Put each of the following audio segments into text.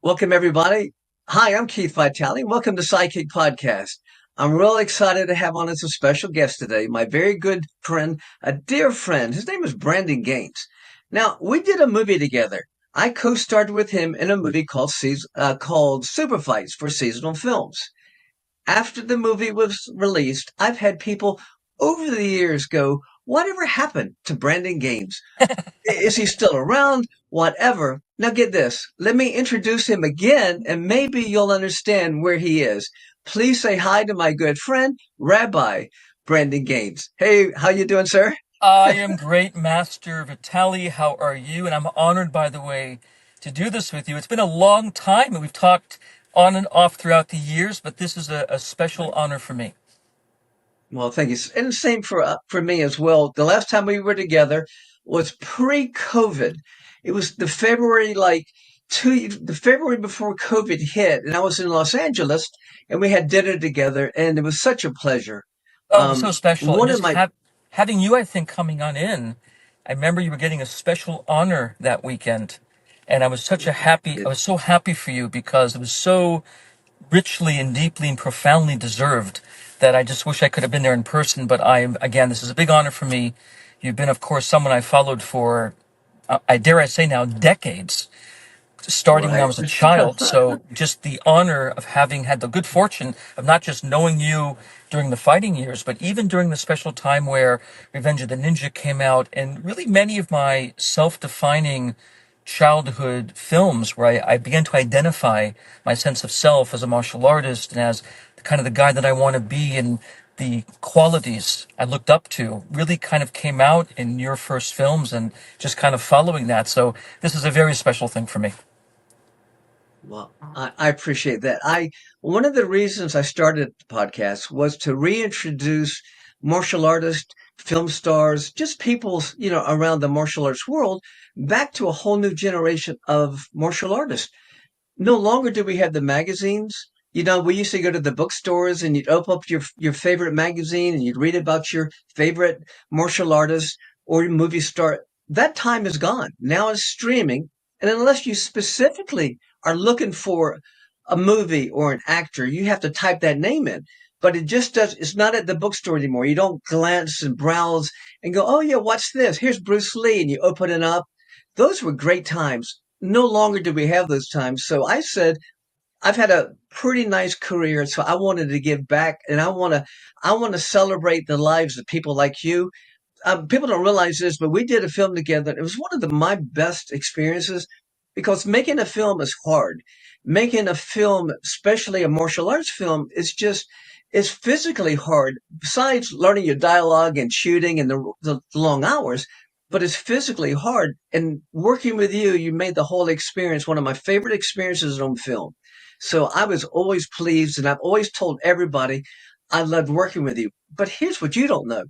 Welcome, everybody. Hi, I'm Keith Vitale. Welcome to Psychic Podcast. I'm real excited to have on as a special guest today, my very good friend, a dear friend. His name is Brandon Gaines. Now, we did a movie together. I co-starred with him in a movie called Superfights for Seasonal Films. After the movie was released, I've had people over the years go, "Whatever happened to Brandon Gaines? Is he still around? Whatever." Now get this. Let me introduce him again and maybe you'll understand where he is. Please say hi to my good friend, Rabbi Brandon Gaines. Hey, how you doing, sir? I am great, Master Vitali. How are you? And I'm honored, by the way, to do this with you. It's been a long time, and we've talked on and off throughout the years, but this is a special honor for me. Well, thank you. And the same for me as well. The last time we were together was pre-COVID. It was the February before COVID hit, and I was in Los Angeles, and we had dinner together, and it was such a pleasure. Oh, it was so special. And One of just my having you, I think, coming on in, I remember you were getting a special honor that weekend. And I was so happy for you because it was so richly and deeply and profoundly deserved that I just wish I could have been there in person. But again, this is a big honor for me. You've been, of course, someone I followed for, I dare I say now, decades, starting when I right. was a child. So just the honor of having had the good fortune of not just knowing you during the fighting years, but even during the special time where Revenge of the Ninja came out and really many of my self-defining childhood films where I began to identify my sense of self as a martial artist and as kind of the guy that I want to be and the qualities I looked up to really kind of came out in your first films and just kind of following that. So this is a very special thing for me. Well, I appreciate that. One of the reasons I started the podcast was to reintroduce martial artists, film stars, just people, around the martial arts world back to a whole new generation of martial artists. No longer do we have the magazines. We used to go to the bookstores and you'd open up your favorite magazine and you'd read about your favorite martial artist or movie star. That time is gone. Now it's streaming. And unless you specifically are looking for a movie or an actor, you have to type that name in. But it's not at the bookstore anymore. You don't glance and browse and go, "Oh yeah, what's this? Here's Bruce Lee." And you open it up. Those were great times. No longer do we have those times. So I said, I've had a pretty nice career, so I wanted to give back, and I want to celebrate the lives of people like you. People don't realize this, but we did a film together. It was one of my best experiences because making a film is hard. Making a film, especially a martial arts film, is physically hard. Besides learning your dialogue and shooting and the long hours, but it's physically hard. And working with you, you made the whole experience one of my favorite experiences on film. So I was always pleased, and I've always told everybody I loved working with you. But here's what you don't know.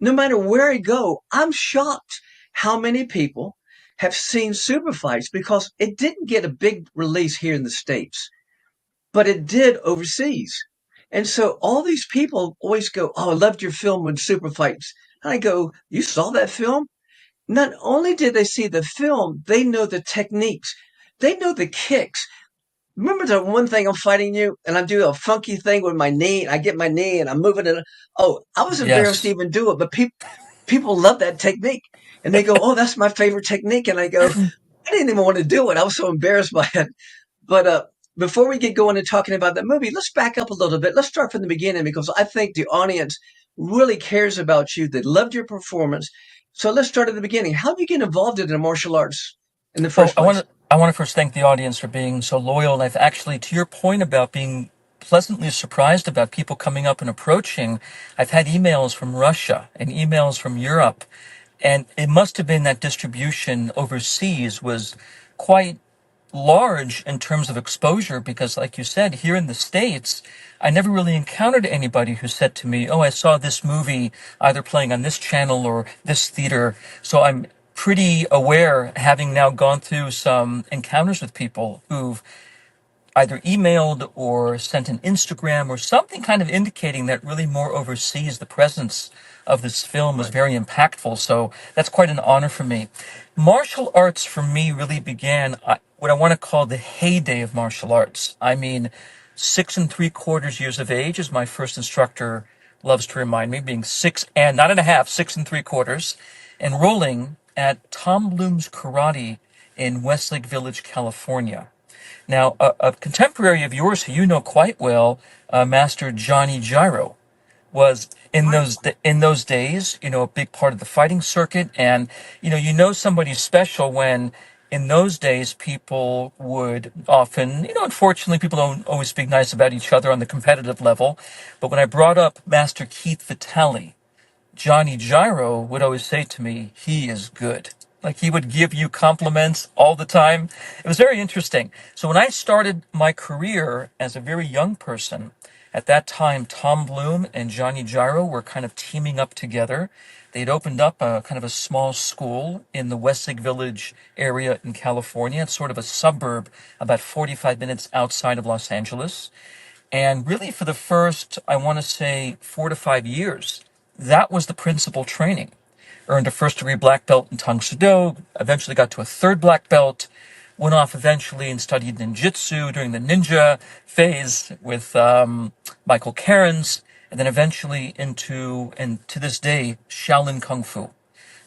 No matter where I go, I'm shocked how many people have seen Superfights because it didn't get a big release here in the States, but it did overseas. And so all these people always go, "Oh, I loved your film with Superfights." And I go, "You saw that film?" Not only did they see the film, they know the techniques. They know the kicks. Remember the one thing I'm fighting you and I do a funky thing with my knee. I get my knee and I'm moving it. Oh, I was embarrassed to Yes. even do it, but people love that technique and they go, "Oh, that's my favorite technique." And I go, "I didn't even want to do it. I was so embarrassed by it." But before we get going and talking about that movie, let's back up a little bit. Let's start from the beginning because I think the audience really cares about you. They loved your performance. So let's start at the beginning. How did you get involved in the martial arts in the Well, first place? I want to first thank the audience for being so loyal. And I've actually, to your point about being pleasantly surprised about people coming up and approaching, I've had emails from Russia and emails from Europe, and it must have been that distribution overseas was quite large in terms of exposure because, like you said, here in the States, I never really encountered anybody who said to me, "Oh, I saw this movie either playing on this channel or this theater." So I'm pretty aware, having now gone through some encounters with people who've either emailed or sent an Instagram or something kind of indicating that really more overseas the presence of this film was Right. very impactful. So that's quite an honor for me. Martial arts for me really began what I want to call the heyday of martial arts. I mean, 6 3/4 years of age, as my first instructor loves to remind me, being six and not and a half, 6 3/4, enrolling at Tom Bloom's Karate in Westlake Village, California. Now, a contemporary of yours who you know quite well, Master Johnny Gyro, was Right. in those days, a big part of the fighting circuit, and somebody's special when in those days people would often, unfortunately, people don't always speak nice about each other on the competitive level, but when I brought up Master Keith Vitale, Johnny Gyro would always say to me, he is good. Like he would give you compliments all the time. It was very interesting. So when I started my career as a very young person, at that time, Tom Bloom and Johnny Gyro were kind of teaming up together. They'd opened up a kind of a small school in the Westlake Village area in California. It's sort of a suburb about 45 minutes outside of Los Angeles. And really, for the first, I want to say, 4 to 5 years, that was the principal training. Earned a first degree black belt in Tang Soo Do, eventually got to a third black belt, went off eventually and studied ninjutsu during the ninja phase with Michael Cairns, and then eventually into, and to this day, Shaolin Kung Fu.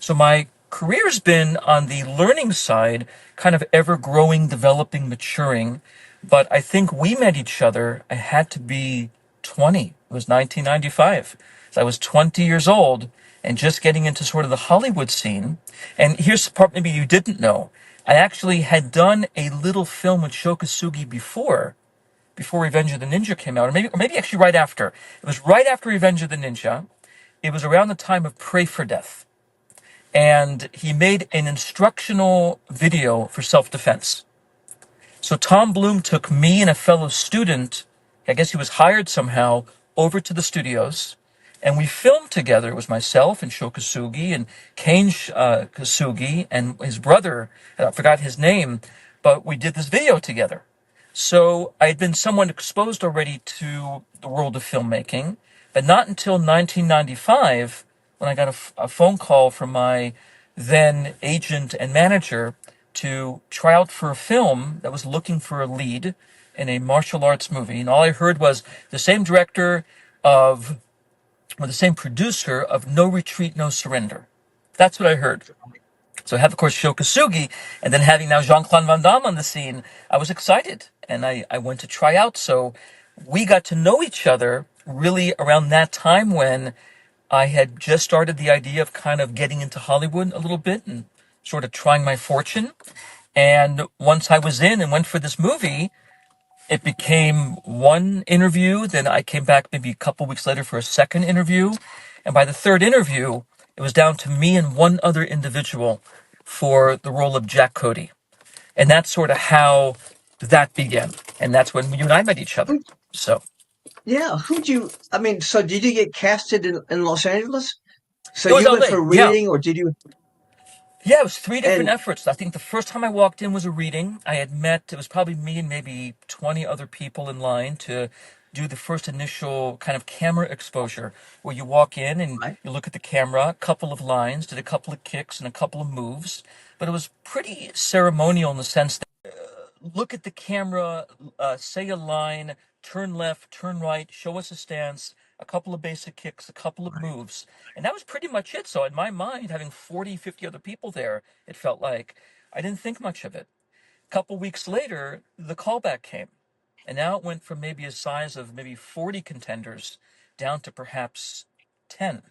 So my career's been on the learning side, kind of ever growing, developing, maturing. But I think we met each other. I had to be 20. It was 1995. So I was 20 years old and just getting into sort of the Hollywood scene. And here's the part maybe you didn't know. I actually had done a little film with Shokasugi before Revenge of the Ninja came out, or maybe actually right after. It was right after Revenge of the Ninja. It was around the time of Pray for Death, and he made an instructional video for self-defense. So Tom Bloom took me and a fellow student, I guess he was hired somehow, over to the studios, and we filmed together. It was myself and Shokasugi and Kane Kasugi and his brother, I forgot his name, but we did this video together. So I had been somewhat exposed already to the world of filmmaking, but not until 1995 when I got a phone call from my then agent and manager to try out for a film that was looking for a lead in a martial arts movie. And all I heard was the same director of, or the same producer of No Retreat, No Surrender. That's what I heard. So I have, of course, Shokasugi, and then having now Jean-Claude Van Damme on the scene, I was excited, and I went to try out. So we got to know each other really around that time when I had just started the idea of kind of getting into Hollywood a little bit and sort of trying my fortune. And once I was in and went for this movie, it became one interview. Then I came back maybe a couple weeks later for a second interview. And by the third interview, it was down to me and one other individual for the role of Jack Cody. And that's sort of how that began. And that's when you and I met each other. Who, So yeah. Who'd you, I mean, so did you get casted in Los Angeles? So it was you went LA. for Yeah. reading or did you, Yeah, it was three different and efforts. I think the first time I walked in was a reading. I had met, it was probably me and maybe 20 other people in line to do the first initial kind of camera exposure where you walk in and right, you look at the camera, a couple of lines, did a couple of kicks and a couple of moves. But it was pretty ceremonial in the sense look at the camera, say a line, turn left, turn right, show us a stance, a couple of basic kicks, a couple of right, moves. And that was pretty much it. So in my mind, having 40, 50 other people there, it felt like I didn't think much of it. A couple weeks later, the callback came. And now it went from maybe a size of maybe 40 contenders down to perhaps 10.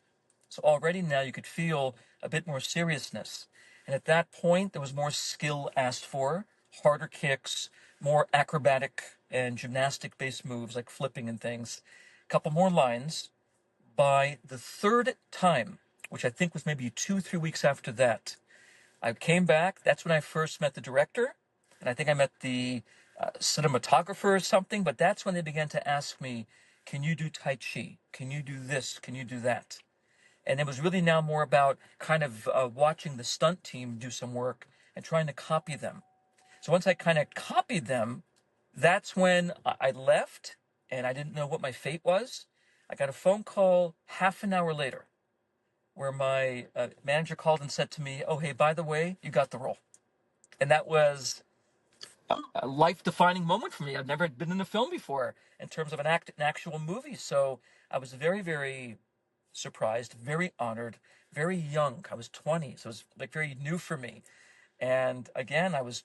So already now you could feel a bit more seriousness. And at that point, there was more skill asked for, harder kicks, more acrobatic and gymnastic based moves like flipping and things. A couple more lines. By the third time, which I think was maybe 2, 3 weeks after that, I came back. That's when I first met the director. And I think I met the cinematographer or something. But that's when they began to ask me, can you do Tai Chi? Can you do this? Can you do that? And it was really now more about kind of watching the stunt team do some work and trying to copy them. So once I kind of copied them, that's when I left and I didn't know what my fate was. I got a phone call half an hour later where my manager called and said to me, "Oh, hey, by the way, you got the role." And that was a life-defining moment for me. I've never been in a film before in terms of an actual movie. So I was very, very surprised, very honored, very young. I was 20, so it was like very new for me. And again, I was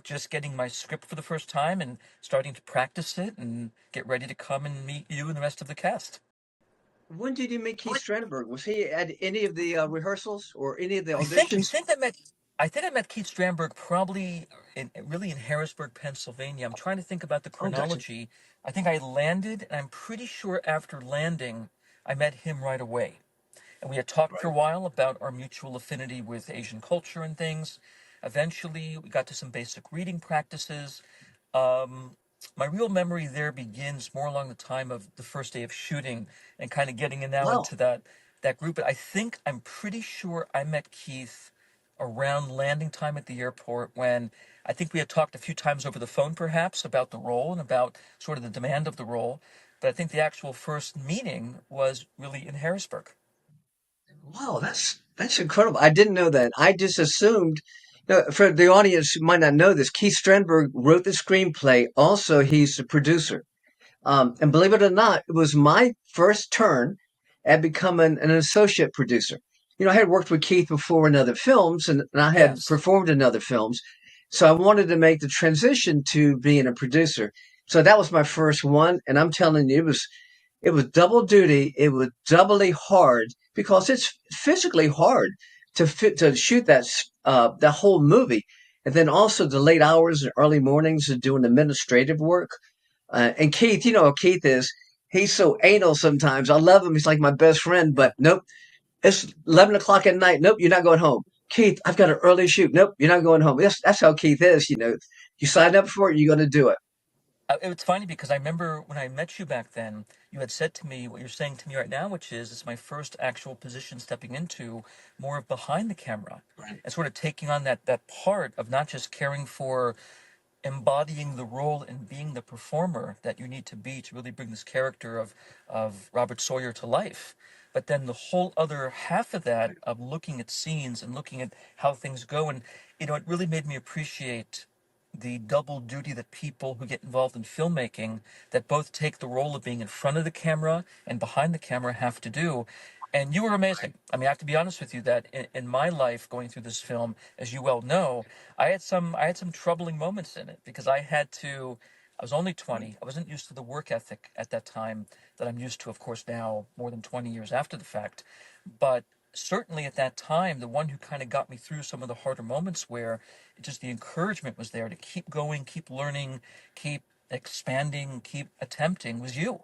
just getting my script for the first time and starting to practice it and get ready to come and meet you and the rest of the cast. When did you meet Keith Strandberg? Was he at any of the rehearsals or any of the I think I auditions? think I met I think I met Keith Strandberg probably really in Harrisburg, Pennsylvania. I'm trying to think about the Oh, gotcha. chronology. I think I landed, and I'm pretty sure after landing, I met him right away. And we had talked for a Right. while about our mutual affinity with Asian culture and things. Eventually, we got to some basic reading practices. Um, my real memory there begins more along the time of the first day of shooting and kind of getting in now Wow. into that group. But I'm pretty sure I met Keith around landing time at the airport when I think we had talked a few times over the phone, perhaps, about the role and about sort of the demand of the role. But I think the actual first meeting was really in Harrisburg. Wow, that's incredible. I didn't know that. I just assumed, for the audience who might not know this, Keith Strandberg wrote the screenplay. Also, he's the producer. And believe it or not, it was my first turn at becoming an associate producer. I had worked with Keith before in other films and I had Yes. performed in other films. So I wanted to make the transition to being a producer. So that was my first one. And I'm telling you, it was double duty. It was doubly hard because it's physically hard to shoot that whole movie. And then also the late hours and early mornings of doing administrative work. And Keith, you know how Keith is. He's so anal sometimes. I love him. He's like my best friend, Yeah. but nope. It's 11 o'clock at night. Nope, you're not going home. Keith, I've got an early shoot. Nope, you're not going home. That's how Keith is. You sign up for it, you're going to do it. It's funny because I remember when I met you back then, you had said to me what you're saying to me right now, which is it's my first actual position stepping into more of behind the camera Right. and sort of taking on that part of not just caring for embodying the role and being the performer that you need to be to really bring this character of Robert Sawyer to life. But then the whole other half of that Right. of looking at scenes and looking at how things go, and it really made me appreciate the double duty that people who get involved in filmmaking that both take the role of being in front of the camera and behind the camera have to do. And you were amazing. Right. I mean, I have to be honest with you that in my life going through this film, as you well know, I had some troubling moments in it because I was only Right. 20. I wasn't used to the work ethic at that time that I'm used to, of course, now more than 20 years after the fact. But certainly at that time, the one who kind of got me through some of the harder moments where just the encouragement was there to keep going, keep learning, keep expanding, keep attempting was you.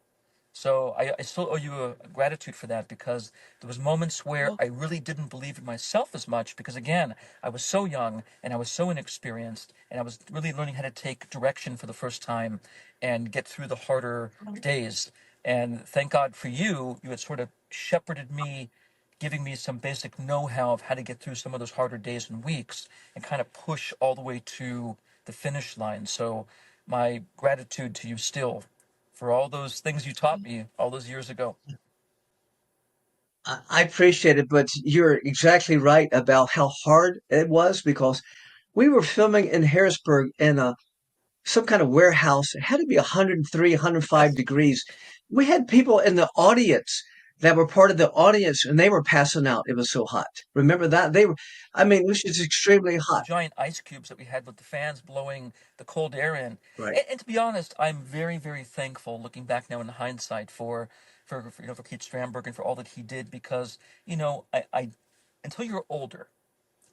So I still owe you a gratitude for that because there was moments where I Welcome. really didn't believe in myself as much because again, I was so young and I was so inexperienced and I was really learning how to take direction for the first time and get through the harder Right. days. And thank God for you, you had sort of shepherded me, giving me some basic know-how of how to get through some of those harder days and weeks and kind of push all the way to the finish line. So my gratitude to you still for all those things you taught me all those years ago. I appreciate it, but you're exactly right about how hard it was because we were filming in Harrisburg in some kind of warehouse. It had to be 103, 105 Yes. degrees. We had people in the audience that were part of the audience and they were passing out. It was so hot. Remember that? I mean, it was just extremely The hot. giant ice cubes that we had with the fans blowing the cold air in. Right. And to be honest, I'm very, very thankful looking back now in hindsight for Keith Strandberg and for all that he did because, I until you're older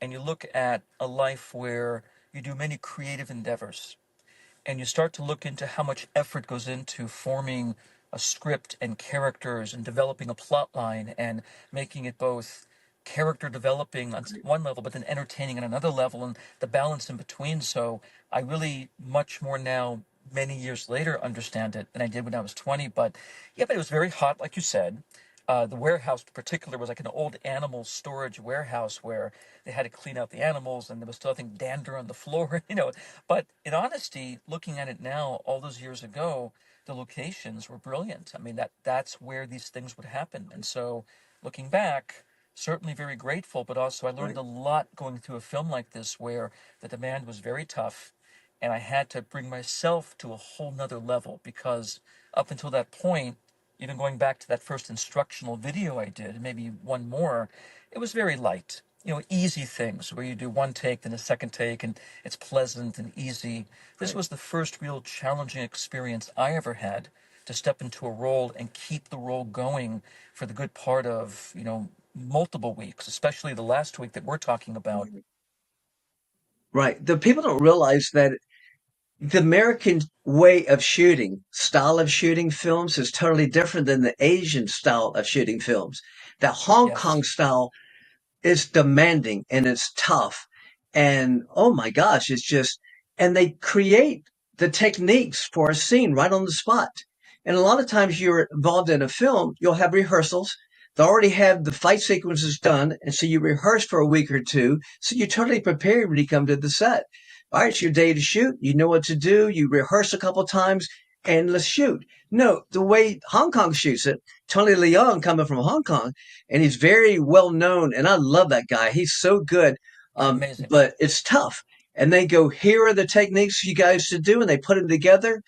and you look at a life where you do many creative endeavors and you start to look into how much effort goes into forming a script and characters and developing a plot line and making it both character developing on one level but then entertaining on another level and the balance in between. So I really much more now many years later understand it than I did when I was 20. But yeah, but it was very hot like you said. The warehouse in particular was like an old animal storage warehouse where they had to clean out the animals and there was still, I think, dander on the floor, But in honesty, looking at it now, all those years ago, the locations were brilliant. I mean, that's where these things would happen. And so looking back, certainly very grateful, but also I learned Right. a lot going through a film like this where the demand was very tough and I had to bring myself to a whole nother level because up until that point, even going back to that first instructional video I did, and maybe one more, it was very light. Easy things where you do one take, then a second take, and it's pleasant and easy. This Right. was the first real challenging experience I ever had to step into a role and keep the role going for the good part of, multiple weeks, especially the last week that we're talking about. Right. The people don't realize that the American way of shooting, style of shooting films is totally different than the Asian style of shooting films. The Hong Kong Yes. style is demanding and it's tough. And oh my gosh, it's just, and they create the techniques for a scene right on the spot. And a lot of times you're involved in a film, you'll have rehearsals. They already have the fight sequences done. And so you rehearse for a week or two. So you're totally prepared when you come to the set. All right, it's your day to shoot. You know what to do. You rehearse a couple times and let's shoot. No, the way Hong Kong shoots it, Tony Leung coming from Hong Kong, and he's very well known. And I love that guy. He's so good. He's amazing. But it's tough. And they go, here are the techniques you guys should do, and they put them together.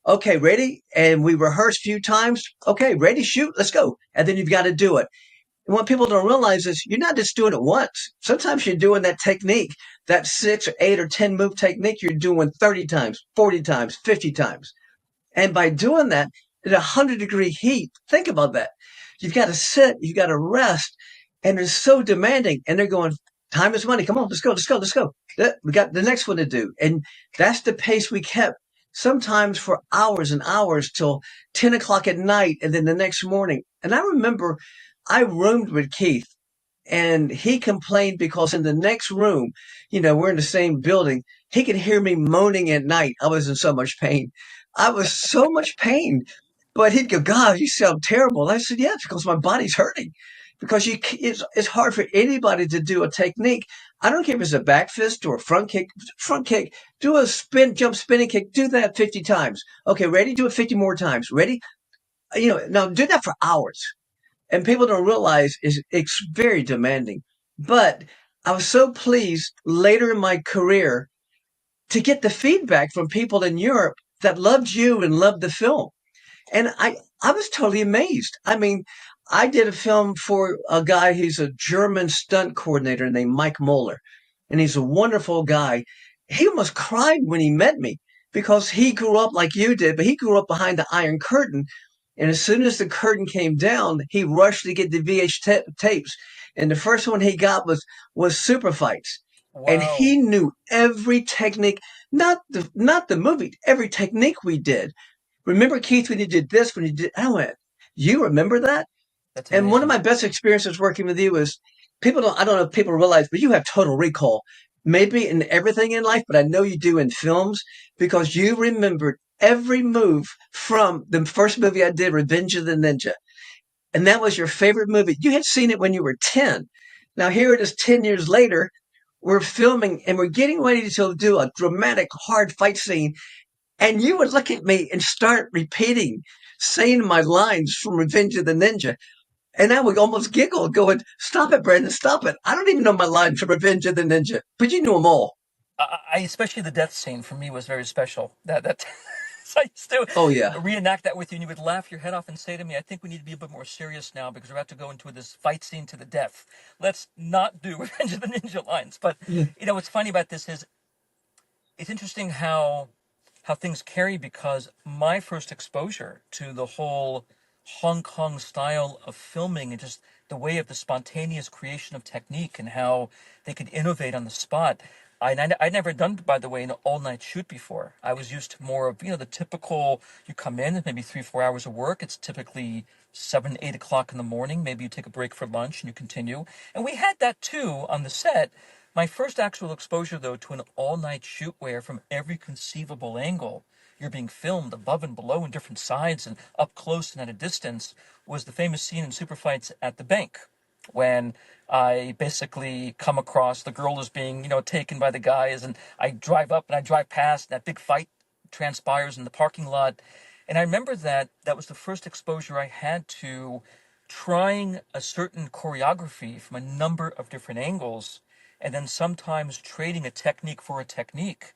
Okay, ready? And we rehearse a few times. Okay, ready, shoot, let's go. And then you've got to do it. And what people don't realize is you're not just doing it once. Sometimes you're doing that technique, that 6 or 8 or 10 move technique, you're doing 30 times, 40 times, 50 times. And by doing that at 100-degree heat, think about that. You've got to sit, you've got to rest, and they're so demanding. And they're going, time is money. Come on, let's go, let's go, let's go. We got the next one to do. And that's the pace we kept sometimes for hours and hours till 10 o'clock at night and then the next morning. And I remember I roomed with Keith and he complained because in the next room, we're in the same building. He could hear me moaning at night. I was in so much pain. I was so much pain, but he'd go, God, you sound terrible. I said, yeah, it's because my body's hurting because it's hard for anybody to do a technique. I don't care if it's a back fist or a front kick, do a jump spinning kick, do that 50 times. Okay, ready? Do it 50 more times. Ready? Now do that for hours and people don't realize is it's very demanding. But I was so pleased later in my career to get the feedback from people in Europe that loved you and loved the film. And I was totally amazed. I mean, I did a film for a guy, he's a German stunt coordinator named Mike Moeller, and he's a wonderful guy. He almost cried when he met me because he grew up like you did, but he grew up behind the Iron Curtain. And as soon as the curtain came down, he rushed to get the tapes. And the first one he got was Superfights. And Wow. he knew every technique, not the movie, every technique we did. Remember, Keith, when you did this, when you did, I went, you remember that? That's And one of amazing. my best experiences working with you is I don't know if people realize, but you have total recall. Maybe in everything in life, but I know you do in films because you remembered every move from the first movie I did, Revenge of the Ninja. And that was your favorite movie. You had seen it when you were 10. Now here it is 10 years later. We're filming and we're getting ready to do a dramatic, hard fight scene and you would look at me and start repeating, saying my lines from Revenge of the Ninja. And I would almost giggle, going, stop it, Brandon, stop it. I don't even know my lines from Revenge of the Ninja, but you knew them all. I especially the death scene for me was very special. That so I used to Oh, yeah. reenact that with you, and you would laugh your head off and say to me, "I think we need to be a bit more serious now because we're about to go into this fight scene to the death. Let's not do Revenge of the Ninja lines." But what's funny about this is it's interesting how things carry because my first exposure to the whole Hong Kong style of filming and just the way of the spontaneous creation of technique and how they could innovate on the spot. I'd never done, by the way, an all-night shoot before. I was used to more of, the typical, you come in, maybe 3, 4 hours of work. It's typically 7, 8 o'clock in the morning. Maybe you take a break for lunch and you continue. And we had that too on the set. My first actual exposure, though, to an all-night shoot where from every conceivable angle you're being filmed above and below and different sides and up close and at a distance was the famous scene in Superfights at the bank when I basically come across the girl is being, taken by the guys and I drive up and I drive past and that big fight transpires in the parking lot. And I remember that was the first exposure I had to trying a certain choreography from a number of different angles, and then sometimes trading a technique for a technique.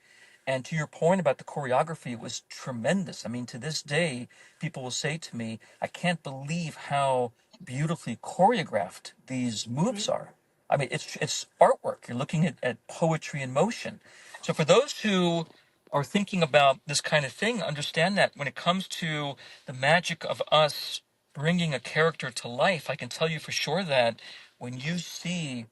And to your point about the choreography, it was tremendous. I mean, to this day, people will say to me, I can't believe how beautifully choreographed these moves are. I mean, it's artwork. You're looking at poetry in motion. So for those who are thinking about this kind of thing, understand that when it comes to the magic of us bringing a character to life, I can tell you for sure that when you see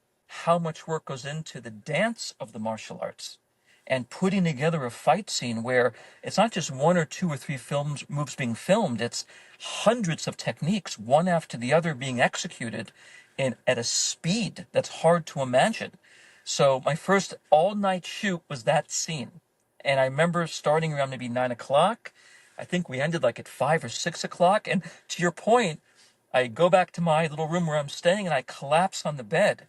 how much work goes into the dance of the martial arts and putting together a fight scene where it's not just one or two or three films moves being filmed, it's hundreds of techniques, one after the other, being executed in at a speed that's hard to imagine. So my first all night shoot was that scene. And I remember starting around maybe 9 o'clock. I think we ended like at 5 or 6 o'clock. And to your point, I go back to my little room where I'm staying and I collapse on the bed.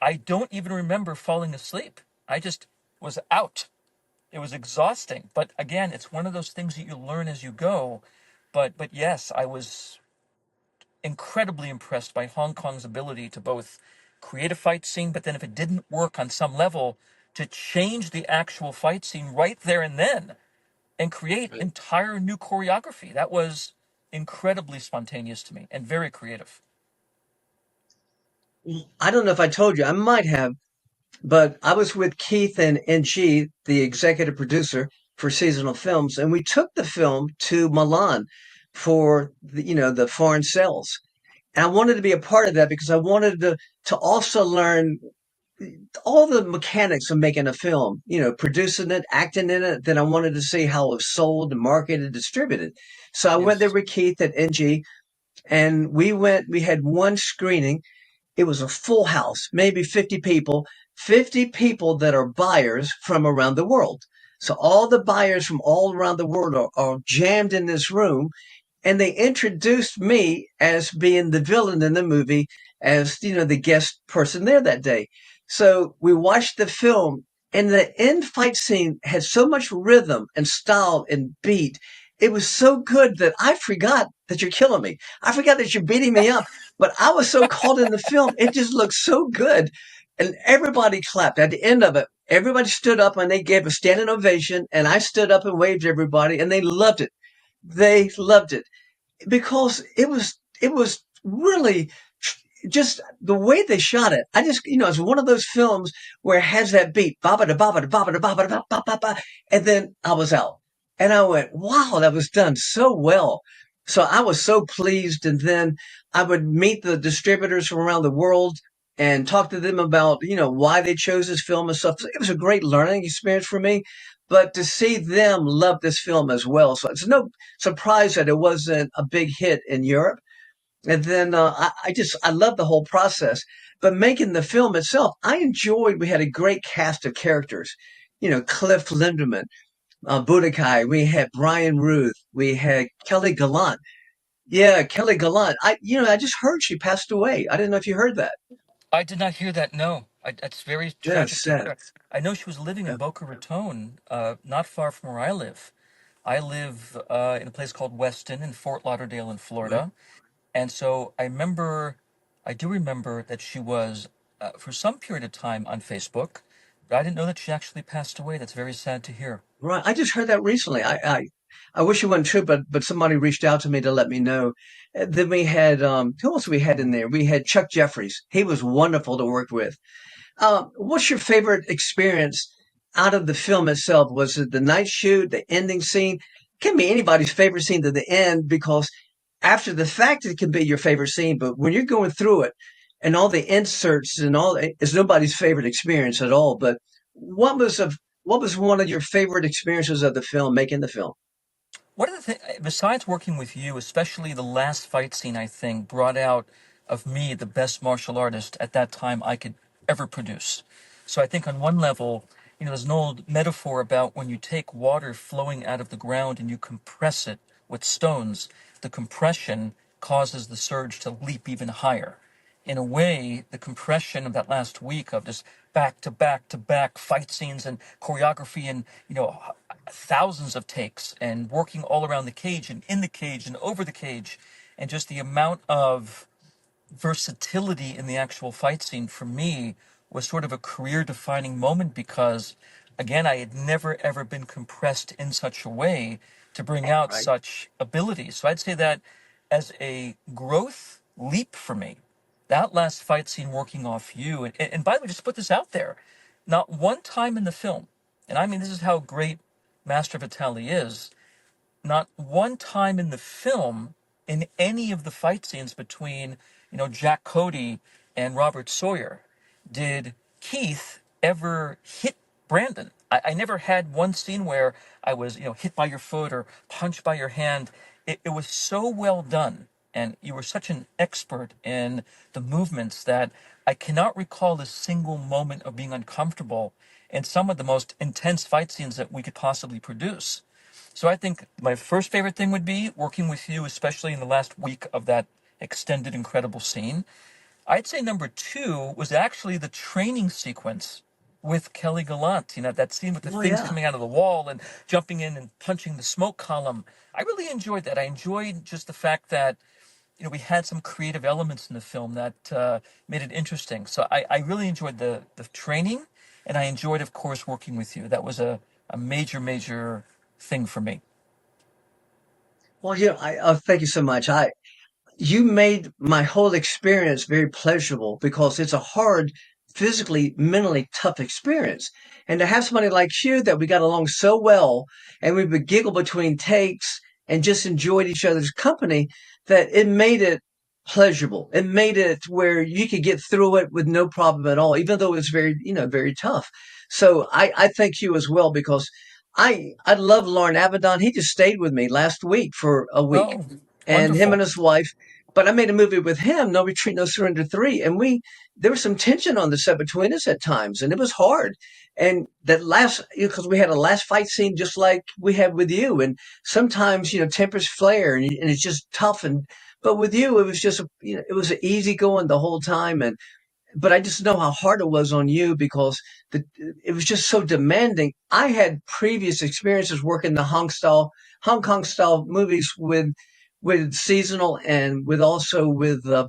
I don't even remember falling asleep. I just was out. It was exhausting. But again, it's one of those things that you learn as you go. But yes, I was incredibly impressed by Hong Kong's ability to both create a fight scene, but then if it didn't work on some level, to change the actual fight scene right there and then and create entire new choreography. That was incredibly spontaneous to me and very creative. I don't know if I told you, I might have, but I was with Keith and NG, the executive producer for seasonal films, and we took the film to Milan for the foreign sales. And I wanted to be a part of that because I wanted to also learn all the mechanics of making a film, producing it, acting in it. Then I wanted to see how it was sold and marketed, distributed. So I went there Yes. with Keith at NG, and we had one screening. It was a full house, maybe 50 people that are buyers from around the world. So all the buyers from all around the world are jammed in this room, and they introduced me as being the villain in the movie, as the guest person there that day. So we watched the film, and the end fight scene had so much rhythm and style and beat. It was so good that I forgot that you're killing me. I forgot that you're beating me up. But I was so caught in the film, it just looked so good. And everybody clapped at the end of it. Everybody stood up and they gave a standing ovation. And I stood up and waved to everybody, and they loved it. They loved it because it was really just the way they shot it. I just, it's one of those films where it has that beat, ba ba da ba ba da ba ba da ba ba da ba ba ba, and then I was out, and I went, wow, that was done so well. So I was so pleased, and then I would meet the distributors from around the world and talk to them about, why they chose this film and stuff. It was a great learning experience for me. But to see them love this film as well, so it's no surprise that it wasn't a big hit in Europe. And then I love the whole process. But making the film itself, I enjoyed. We had a great cast of characters. Cliff Linderman, Budokai. We had Brian Ruth. We had Kelly Gallant. Yeah, Kelly Gallant. I just heard she passed away. I didn't know if you heard that. I did not hear that. No, that's very Yeah, tragic to sad. hear. I know she was living in Yeah, Boca Raton, not far from where I live. I live in a place called Weston in Fort Lauderdale in right. Florida. And so I do remember that she was, for some period of time on Facebook, but I didn't know that she actually passed away. That's very sad to hear. Right. I just heard that recently. I wish it wasn't true, but somebody reached out to me to let me know. Then we had who else we had in there? We had Chuck Jeffries. He was wonderful to work with. What's your favorite experience out of the film itself? Was it the night shoot, the ending scene? Can be anybody's favorite scene to the end because after the fact it can be your favorite scene, but when you're going through it and all the inserts and all, it's nobody's favorite experience at all. But what was of what was one of your favorite experiences of the film, making the film? One of the things, besides working with you, especially the last fight scene, I think brought out of me the best martial artist at that time I could ever produce. So I think on one level, there's an old metaphor about when you take water flowing out of the ground and you compress it with stones, the compression causes the surge to leap even higher. In a way, the compression of that last week of just back to back to back fight scenes and choreography and, thousands of takes and working all around the cage and in the cage and over the cage and just the amount of versatility in the actual fight scene for me was sort of a career defining moment because, again, I had never ever been compressed in such a way to bring out Right. such ability. So I'd say that as a growth leap for me, that last fight scene working off you, and by the way, just put this out there, not one time in the film, and I mean, this is how great Master Vitali is, not one time in the film, in any of the fight scenes between, Jack Cody and Robert Sawyer, did Keith ever hit Brandon. I never had one scene where I was, hit by your foot or punched by your hand. It was so well done. And you were such an expert in the movements that I cannot recall a single moment of being uncomfortable in some of the most intense fight scenes that we could possibly produce. So I think my first favorite thing would be working with you, especially in the last week of that extended incredible scene. I'd say number two was actually the training sequence with Kelly Gallant. That scene with the Oh things yeah. coming out of the wall and jumping in and punching the smoke column. I really enjoyed that. I enjoyed just the fact that, we had some creative elements in the film that made it interesting. So I really enjoyed the training, and I enjoyed, of course, working with you. That was a major, major thing for me. Well, thank you so much. You made my whole experience very pleasurable because it's a hard, physically, mentally tough experience. And to have somebody like you that we got along so well and we would giggle between takes and just enjoyed each other's company, that it made it pleasurable. It made it where you could get through it with no problem at all, even though it's very, very tough. So I thank you as well because I love Lauren Avedon. He just stayed with me last week for a week Oh, and him and wonderful. his wife. But I made a movie with him, No Retreat, No Surrender 3. And there was some tension on the set between us at times, and it was hard. And that because we had a last fight scene just like we had with you. And sometimes, tempers flare and it's just tough. But with you, it was just, it was easy going the whole time. But I just know how hard it was on you because it was just so demanding. I had previous experiences working the Hong Kong style movies with seasonal and with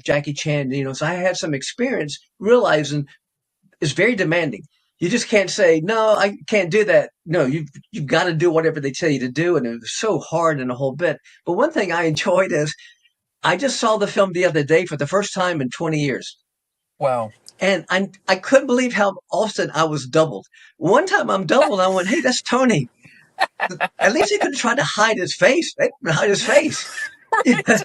Jackie Chan. So I had some experience realizing it's very demanding. You just can't say no. I can't do that. No, you've got to do whatever they tell you to do, and it was so hard and a whole bit. But one thing I enjoyed is I just saw the film the other day for the first time in 20 years. Wow. And I couldn't believe how often I was doubled. One time I'm doubled, I went, "Hey, that's Tony." At least he could have tried to hide his face. They couldn't hide his face. Right.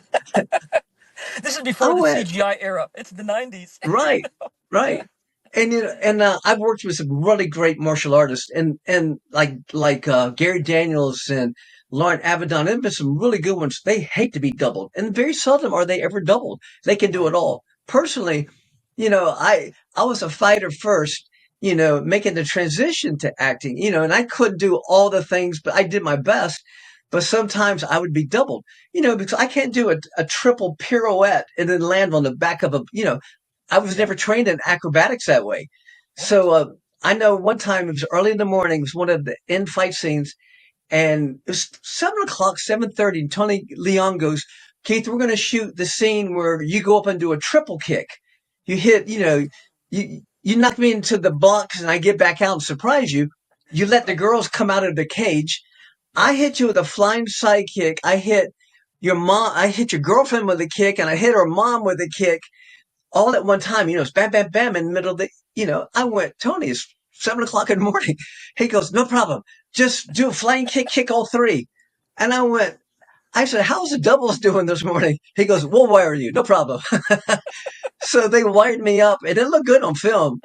This is I before the went, CGI era. It's the 90s. right, right. And I've worked with some really great martial artists, and like Gary Daniels and Lauren Avedon. There've been some really good ones. They hate to be doubled, and very seldom are they ever doubled. They can do Right. it all. Personally, I was a fighter first. Making the transition to acting. And I couldn't do all the things, but I did my best. But sometimes I would be doubled. Because I can't do a triple pirouette and then land on the back of I was Yeah. never trained in acrobatics that way. So Right. I know one time it was early in the morning. It was one of the end fight scenes, and it was 7 o'clock, 7:30. And Tony Leon goes, "Keith, we're going to shoot the scene where you go up and do a triple kick. You hit, you knock me into the box, and I get back out and surprise you. You let the Right. girls come out of the cage. I Yep. hit you with a flying side kick. I hit your mom. I hit your girlfriend with a kick, and I hit her mom with a kick." All at one time, it's bam, bam, bam in the middle of I went, "Tony, it's 7 o'clock in the morning." He goes, "No problem. Just do a flying kick, kick all three." And I said, "How's the doubles doing this morning?" He goes, "We'll wire you. No problem." So they wired me up and it looked good on film.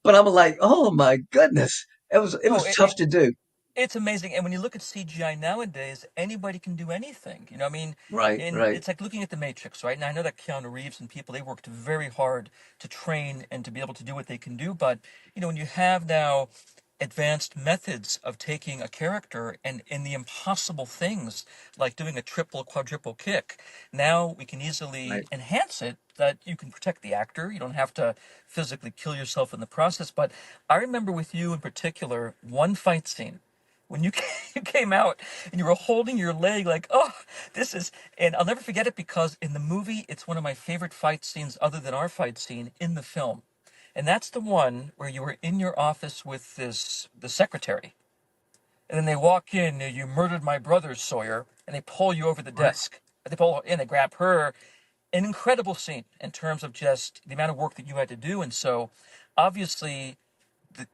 But I'm like, oh my goodness. It No, was tough to do. it's amazing. And when you look at CGI nowadays, anybody can do anything. I mean, Right, right, it's like looking at the Matrix, right? Now I know that Keanu Reeves and people, they worked very hard to train and to be able to do what they can do. But, when you have now advanced methods of taking a character and in the impossible things like doing a triple, quadruple kick, now we can easily right. enhance it that you can protect the actor. You don't have to physically kill yourself in the process. But I remember with you in particular, one fight scene when you you came out and you were holding your leg like, oh, this is, and I'll never forget it because in the movie, it's one of my favorite fight scenes other than our fight scene in the film. And that's the one where you were in your office with the secretary. And then they walk in, you murdered my brother, Sawyer, and they pull you over the Right. desk. They pull her in, they grab her. An incredible scene in terms of just the amount of work that you had to do. And so obviously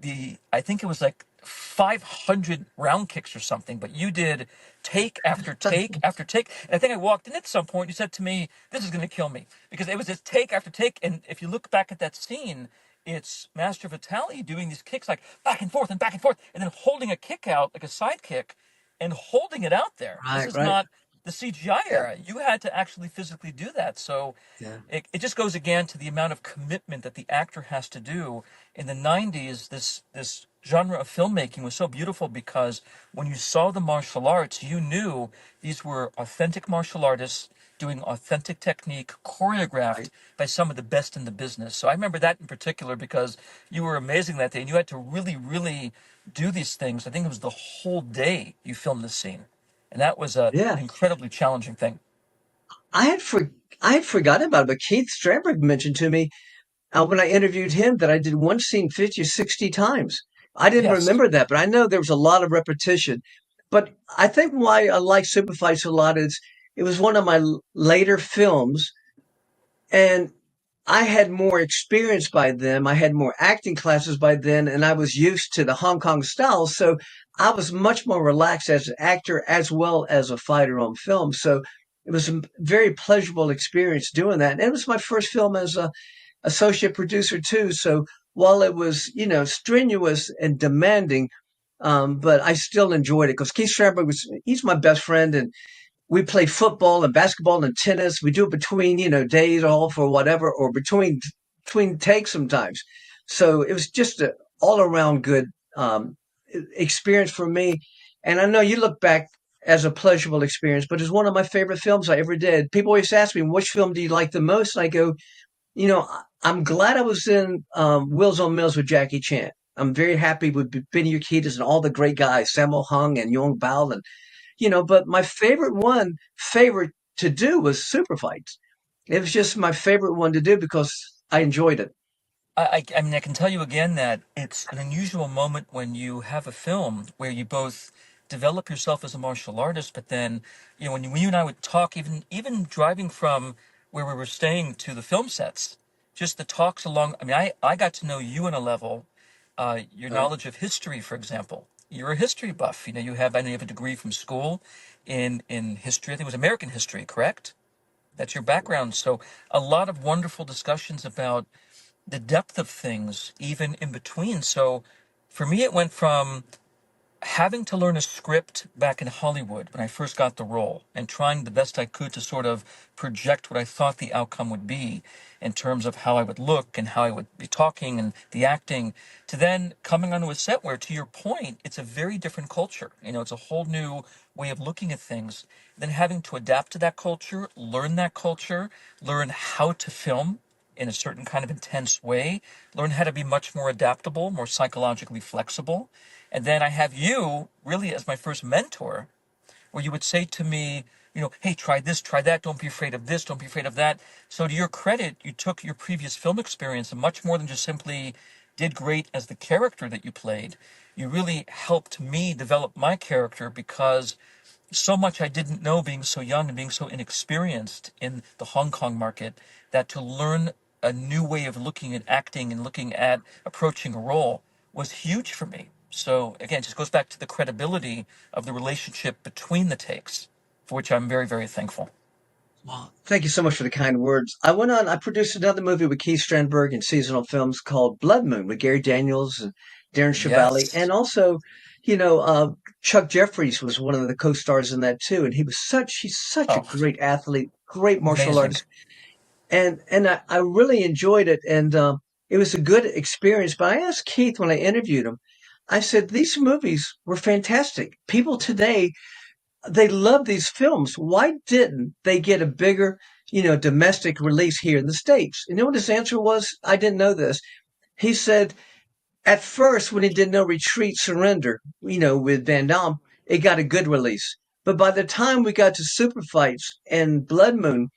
the I think it was like 500 round kicks or something, but you did take after take after take. And I think I walked in at some point. You said to me, "This is going to kill me," because it was just take after take. And if you look back at that scene, it's Master Vitali doing these kicks like back and forth, and then holding a kick out like a side kick, and holding it out there. This Right. is Right. not the CGI Yeah. era. You had to actually physically do that. So Yeah. it just goes again to the amount of commitment that the actor has to do. In the 90s, this genre of filmmaking was so beautiful because when you saw the martial arts, you knew these were authentic martial artists doing authentic technique, choreographed Right. by some of the best in the business. So I remember that in particular because you were amazing that day and you had to really, really do these things. I think it was the whole day you filmed this scene. And that was Yeah. an incredibly challenging thing. I had for I had forgotten about it, but Keith Strandberg mentioned to me when I interviewed him that I did one scene 50 or 60 times. I didn't Yes. remember that, but I know there was a lot of repetition. But I think why I like Superfights a lot is it was one of my later films, and I had more experience by then. I had more acting classes by then, and I was used to the Hong Kong style. So I was much more relaxed as an actor as well as a fighter on film. So it was a very pleasurable experience doing that. And it was my first film as a associate producer too. So while it was, strenuous and demanding, but I still enjoyed it because Keith Stramberg he's my best friend, and we play football and basketball and tennis. We do it between, days off or whatever, or between takes sometimes. So it was just an all around good experience for me. And I know you look back as a pleasurable experience, but it's one of my favorite films I ever did. People always ask me, which film do you like the most? And I go, I'm glad I was in Wheels on Mills with Jackie Chan. I'm very happy with Benny Urquidez and all the great guys, Sammo Hung and Yong Bao, and but my favorite to do was Super Fights. It was just my favorite one to do because I enjoyed it. I mean, I can tell you again that it's an unusual moment when you have a film where you both develop yourself as a martial artist, but then, when you and I would talk, even driving from where we were staying to the film sets, just the talks along. I mean, I got to know you on a level, your Right. knowledge of history, for example. You're a history buff. I know you have a degree from school in history. I think it was American history, correct? That's your background. So a lot of wonderful discussions about the depth of things even in between. So for me, it went from having to learn a script back in Hollywood when I first got the role and trying the best I could to sort of project what I thought the outcome would be in terms of how I would look and how I would be talking and the acting, to then coming onto a set where, to your point, it's a very different culture. It's a whole new way of looking at things. Then having to adapt to that culture, learn how to film in a certain kind of intense way, learn how to be much more adaptable, more psychologically flexible. And then I have you really as my first mentor, where you would say to me, hey, try this, try that. Don't be afraid of this. Don't be afraid of that. So to your credit, you took your previous film experience and much more than just simply did great as the character that you played. You really helped me develop my character because so much I didn't know being so young and being so inexperienced in the Hong Kong market that to learn a new way of looking at acting and looking at approaching a role was huge for me. So again, it just goes back to the credibility of the relationship between the takes, for which I'm very, very thankful. Well, thank you so much for the kind words. I produced another movie with Keith Strandberg in seasonal films called Blood Moon with Gary Daniels and Darren Chevali. Yes. And also, you know, uh, Chuck Jeffries was one of the co-stars in that too. And he's such a Oh, great athlete, great martial amazing. artist. And I really enjoyed it. And it was a good experience. But I asked Keith when I interviewed him, I said, these movies were fantastic. People today they love these films. Why didn't they get a bigger, domestic release here in the States? You know what his answer was? I didn't know this. He said, at first, when he did No Retreat, Surrender, with Van Damme, it got a good release. But by the time we got to Superfights and Blood Moon,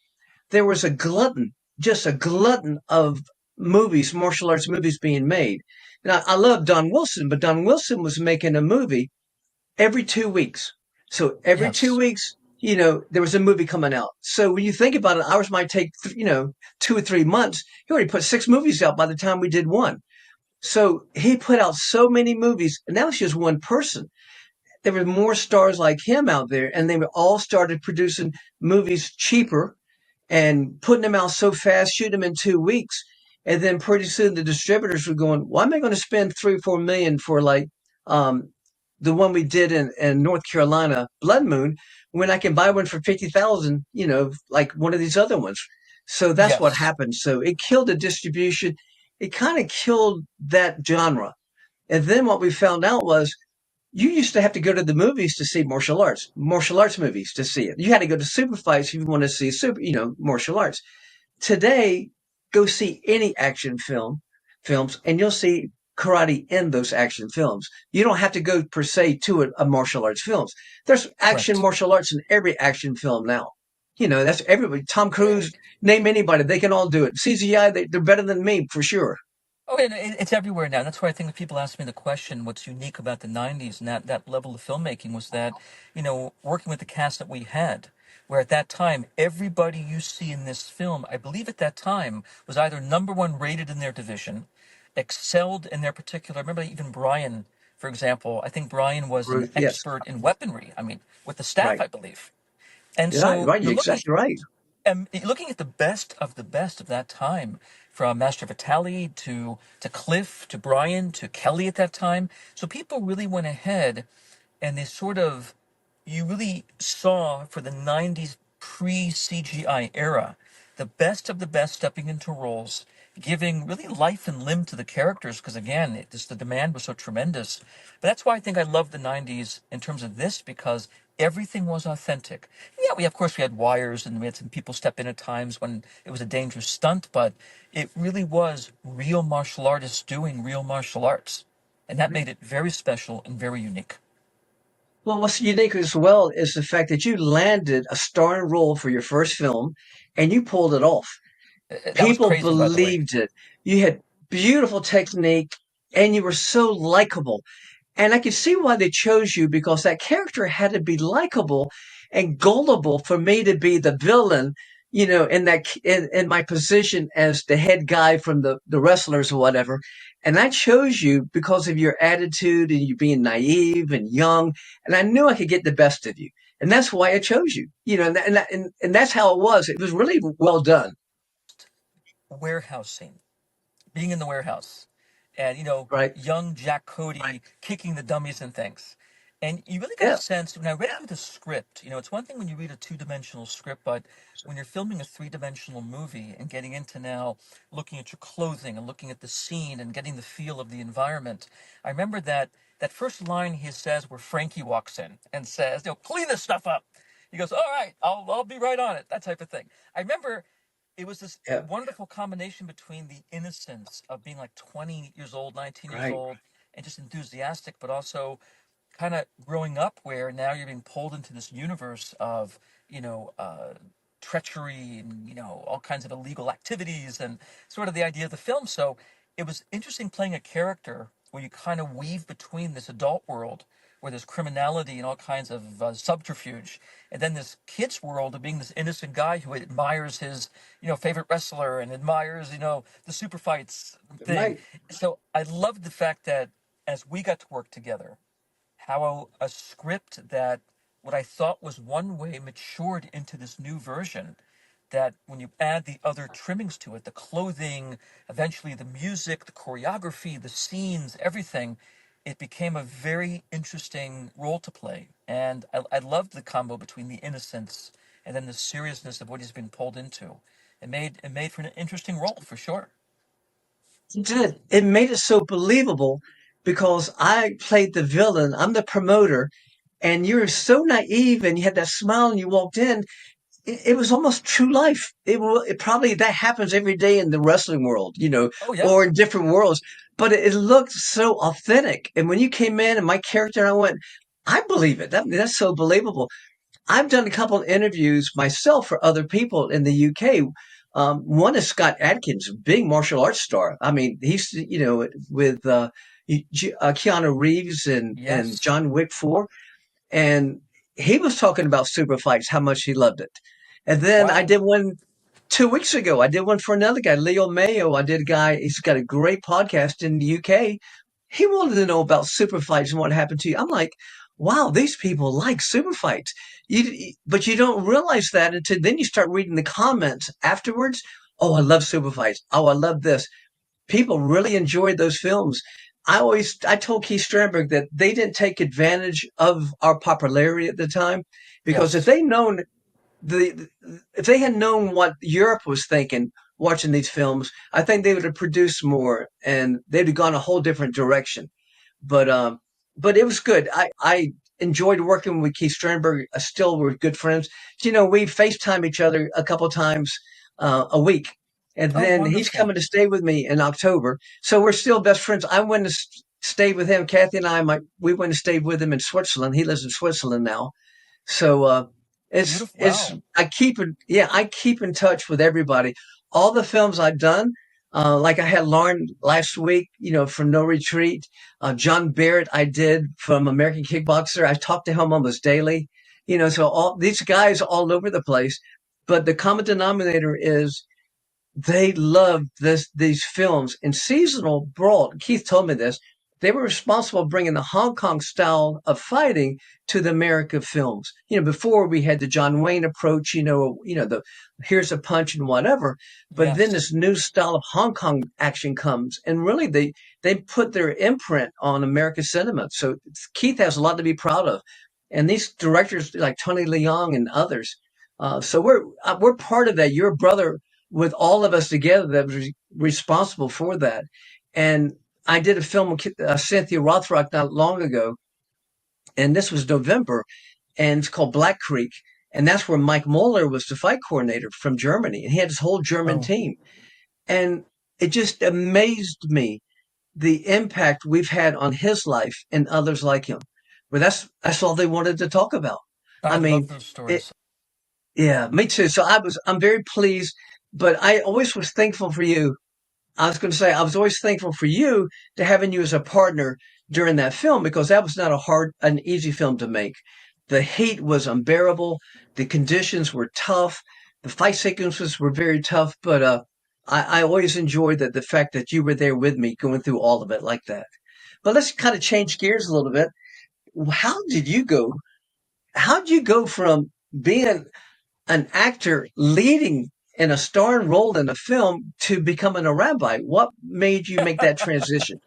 there was a glutton, just a glutton of movies, martial arts movies being made. And I love Don Wilson, but Don Wilson was making a movie every 2 weeks. So every two Yes. weeks, there was a movie coming out. So when you think about it, ours might take, 2 or 3 months. He already put 6 movies out by the time we did one. So he put out so many movies, and that was just one person. There were more stars like him out there, and they all started producing movies cheaper and putting them out so fast, shoot them in 2 weeks. And then pretty soon the distributors were going, why am I going to spend 3 or 4 million for like um, the one we did in North Carolina, Blood Moon, when I can buy one for 50,000, like one of these other ones. So that's what Yes. happened. So it killed the distribution. It kind of killed that genre. And then what we found out was you used to have to go to the movies to see martial arts movies to see it. You had to go to super fights if you want to see martial arts. Today, go see any action films, and you'll see karate in those action films. You don't have to go per se to a martial arts films. There's action Correct. martial arts in every action film now. That's everybody. Tom Cruise, name anybody, they can all do it. CGI, they're better than me for sure. Oh, and it's everywhere now. That's why I think when people ask me the question, what's unique about the 90s and that level of filmmaking was that, working with the cast that we had, where at that time, everybody you see in this film, I believe at that time, was either number one rated in their division, excelled in their particular. I remember even Brian, for example, I think Brian was an Ruth, yes, expert in weaponry. I mean, with the staff, right. I believe. And Yeah, so right. you're You're looking exactly right. looking at the best of that time, from Master Vitali to Cliff to Brian to Kelly at that time. So people really went ahead and they sort of you really saw for the 90s pre CGI era the best of the best stepping into roles, giving really life and limb to the characters because again, the demand was so tremendous. But that's why I think I love the 90s in terms of this because everything was authentic. Yeah, we of course we had wires and we had some people step in at times when it was a dangerous stunt, but it really was real martial artists doing real martial arts. And that made it very special and very unique. Well, what's unique as well is the fact that you landed a starring role for your first film and you pulled it off. That was People crazy, by the way. believed it. You had beautiful technique and you were so likable. And I could see why they chose you because that character had to be likable and gullible for me to be the villain, in my position as the head guy from the wrestlers or whatever. And I chose you because of your attitude and you being naive and young. And I knew I could get the best of you. And that's why I chose you, and that's how it was. It was really well done. Warehouse scene, being in the warehouse, and Right. young Jack Cody kicking the dummies and things. And you really got a Yeah. sense when I read through the script. It's one thing when you read a two-dimensional script, but when you're filming a three-dimensional movie and getting into now looking at your clothing and looking at the scene and getting the feel of the environment, I remember that first line he says where Frankie walks in and says, clean this stuff up. He goes, all right, I'll be right on it. That type of thing. I remember it was this Yeah. wonderful combination between the innocence of being like 20 years old, 19 years Right. old, and just enthusiastic, but also kind of growing up where now you're being pulled into this universe of, you know, uh, treachery and, all kinds of illegal activities and sort of the idea of the film. So it was interesting playing a character where you kind of weave between this adult world where there's criminality and all kinds of subterfuge, and then this kid's world of being this innocent guy who admires his, favorite wrestler and admires, the super fights thing. Right. So I loved the fact that as we got to work together, how a script that what I thought was one way matured into this new version. That when you add the other trimmings to it, the clothing, eventually the music, the choreography, the scenes, everything, it became a very interesting role to play. And I loved the combo between the innocence and then the seriousness of what he's been pulled into. It made for an interesting role for sure. It did. It made it so believable because I played the villain. I'm the promoter, and you were so naive, and you had that smile, and you walked in. It was almost true life. It probably that happens every day in the wrestling world, Oh yeah. or in different worlds. but it looked so authentic. And when you came in and my character, I went, I believe it. That's so believable. I've done a couple of interviews myself for other people in the UK. One is Scott Adkins, big martial arts star. I mean, he's, with Keanu Reeves and Yes. John Wick 4. And he was talking about super fights, how much he loved it. And then I Wow. did one 2 weeks ago. I did one for another guy, Leo Mayo. I did a guy, he's got a great podcast in the UK. He wanted to know about super fights and what happened to you. I'm like, wow, these people like super fights. But you don't realize that until then you start reading the comments afterwards. Oh, I love super fights. Oh, I love this. People really enjoyed those films. I told Keith Strandberg that they didn't take advantage of our popularity at the time because Yes. the if they had known what Europe was thinking watching these films, I think they would have produced more and they'd have gone a whole different direction. But um, but it was good. I enjoyed working with Keith Sternberg. Still, we're good friends. We FaceTime each other a couple times a week, and Oh, then he's wonderful. coming to stay with me in October. So we're still best friends. I went to stay with him. Kathy and we went to stay with him in Switzerland. He lives in Switzerland now. So Beautiful. it's Wow. I keep in touch with everybody. All the films I've done, like I had Lauren last week, from No Retreat. John Barrett I did from American Kickboxer. I talk to him almost daily. So all these guys all over the place. But the common denominator is they loved these films and seasonal brought. Keith told me this. They were responsible for bringing the Hong Kong style of fighting to the America films. Before we had the John Wayne approach. The here's a punch and whatever. But then Yes. this new style of Hong Kong action comes, and really they put their imprint on American cinema. So Keith has a lot to be proud of, and these directors like Tony Leung and others. So we're part of that. Your brother with all of us together that was responsible for that. And I did a film with Cynthia Rothrock not long ago, and this was November, and it's called Black Creek. And that's where Mike Moeller was the fight coordinator from Germany, and he had his whole German Oh, team. And it just amazed me the impact we've had on his life and others like him. But that's all they wanted to talk about. I I love mean, those it, stories. yeah, me too. So I'm very pleased, but I always was thankful for you. I was going to say, I was always thankful for you to having you as a partner during that film because that was not an easy film to make. The heat was unbearable. The conditions were tough. The fight sequences were very tough, but I always enjoyed the fact that you were there with me going through all of it like that. But let's kind of change gears a little bit. How did you go? How did you go from being an actor leading in a starring role in a film to becoming a rabbi? What made you make that transition?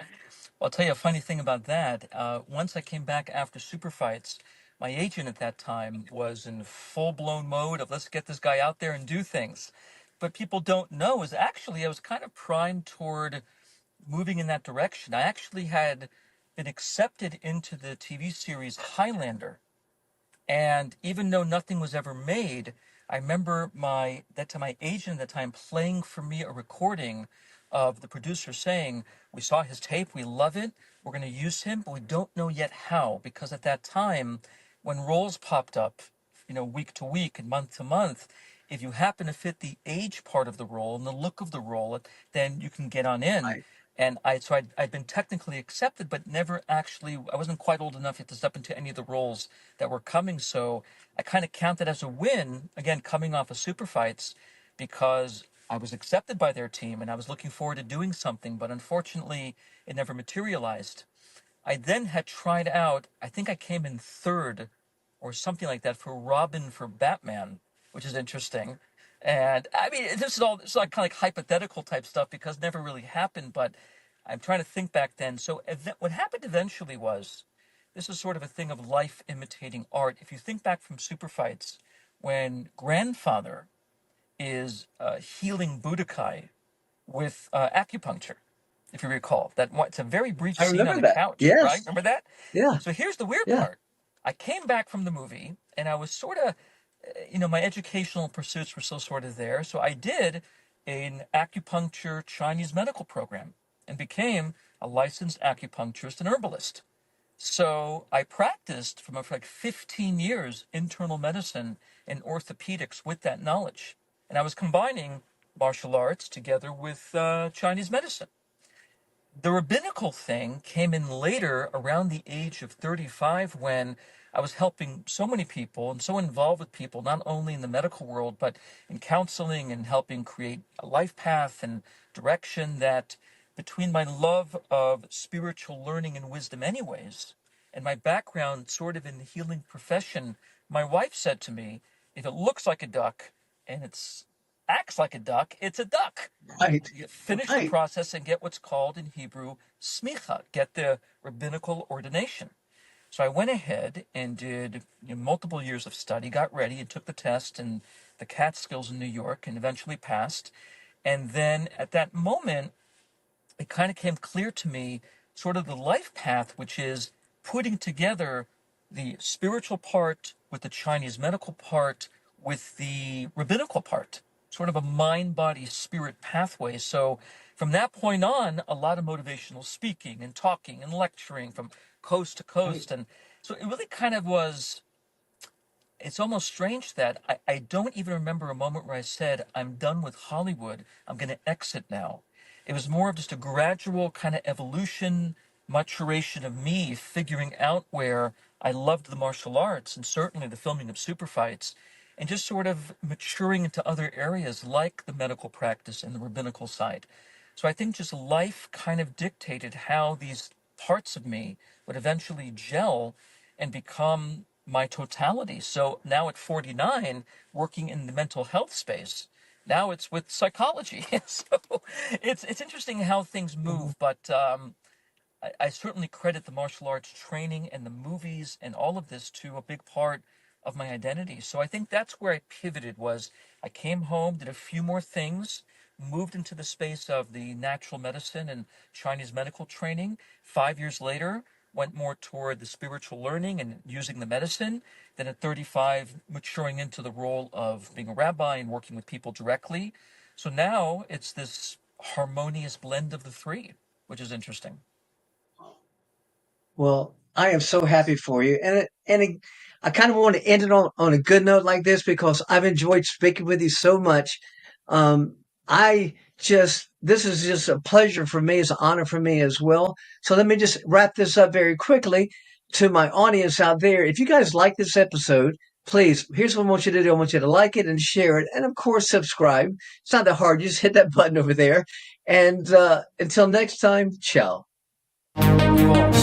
I'll tell you a funny thing about that. Once I came back after Superfights, my agent at that time was in full blown mode of let's get this guy out there and do things. But people don't know is actually I was kind of primed toward moving in that direction. I actually had been accepted into the TV series Highlander. And even though nothing was ever made, I remember my agent at the time playing for me a recording of the producer saying, "We saw his tape, we love it, we're going to use him, but we don't know yet how." Because at that time, when roles popped up, week to week and month to month, if you happen to fit the age part of the role and the look of the role, then you can get on in. I, And I'd been technically accepted, but never actually, I wasn't quite old enough yet to step into any of the roles that were coming. So I kind of count it as a win, again, coming off of Super Fights, because I was accepted by their team and I was looking forward to doing something, but unfortunately, it never materialized. I then had tried out, I think I came in third or something like that for Robin for Batman, which is interesting. And I mean, this is all kind of like hypothetical type stuff because it never really happened, but I'm trying to think back then. So what happened eventually was this is sort of a thing of life imitating art. If you think back from Super Fights, when Grandfather is healing Budokai with acupuncture, if you recall. It's a very brief I scene on remember the that. couch, right? Yes. Remember that? Yeah. So here's the weird Yeah. part. I came back from the movie and I was sort of, my educational pursuits were still sort of there. So I did an acupuncture Chinese medical program and became a licensed acupuncturist and herbalist. So I practiced for like 15 years internal medicine and orthopedics with that knowledge. And I was combining martial arts together with Chinese medicine. The rabbinical thing came in later, around the age of 35, when I was helping so many people and so involved with people, not only in the medical world, but in counseling and helping create a life path and direction, that between my love of spiritual learning and wisdom, anyways, and my background sort of in the healing profession, my wife said to me, if it looks like a duck and it acts like a duck, it's a duck. Right. You finish the Right. process and get what's called in Hebrew smicha, get the rabbinical ordination. So I went ahead and did multiple years of study, got ready, and took the test in the Catskills in New York, and eventually passed. And then at that moment, it kind of came clear to me sort of the life path, which is putting together the spiritual part with the Chinese medical part with the rabbinical part, sort of a mind, body, spirit pathway. So from that point on, a lot of motivational speaking and talking and lecturing from coast to Right. coast. And so it really kind of was, it's almost strange that I don't even remember a moment where I said, I'm done with Hollywood. I'm going to exit now. It was more of just a gradual kind of evolution, maturation of me figuring out where I loved the martial arts and certainly the filming of Superfights, and just sort of maturing into other areas like the medical practice and the rabbinical side. So I think just life kind of dictated how these parts of me would eventually gel and become my totality. So now at 49, working in the mental health space, now it's with psychology. So it's interesting how things Mhm. move, but I certainly credit the martial arts training and the movies and all of this to a big part of my identity. So I think that's where I pivoted. Was I came home, did a few more things, moved into the space of the natural medicine and Chinese medical training. 5 years later, went more toward the spiritual learning and using the medicine. Then at 35, maturing into the role of being a rabbi and working with people directly. So now it's this harmonious blend of the three, which is interesting. Well, I am so happy for you, I kind of want to end it on a good note like this because I've enjoyed speaking with you so much. I just this is just a pleasure for me, it's an honor for me as well. So let me just wrap this up very quickly to my audience out there. If you guys like this episode, please, here's what I want you to do. I want you to like it and share it, and of course, subscribe. It's not that hard. You just hit that button over there. And until next time, ciao. Thank you all.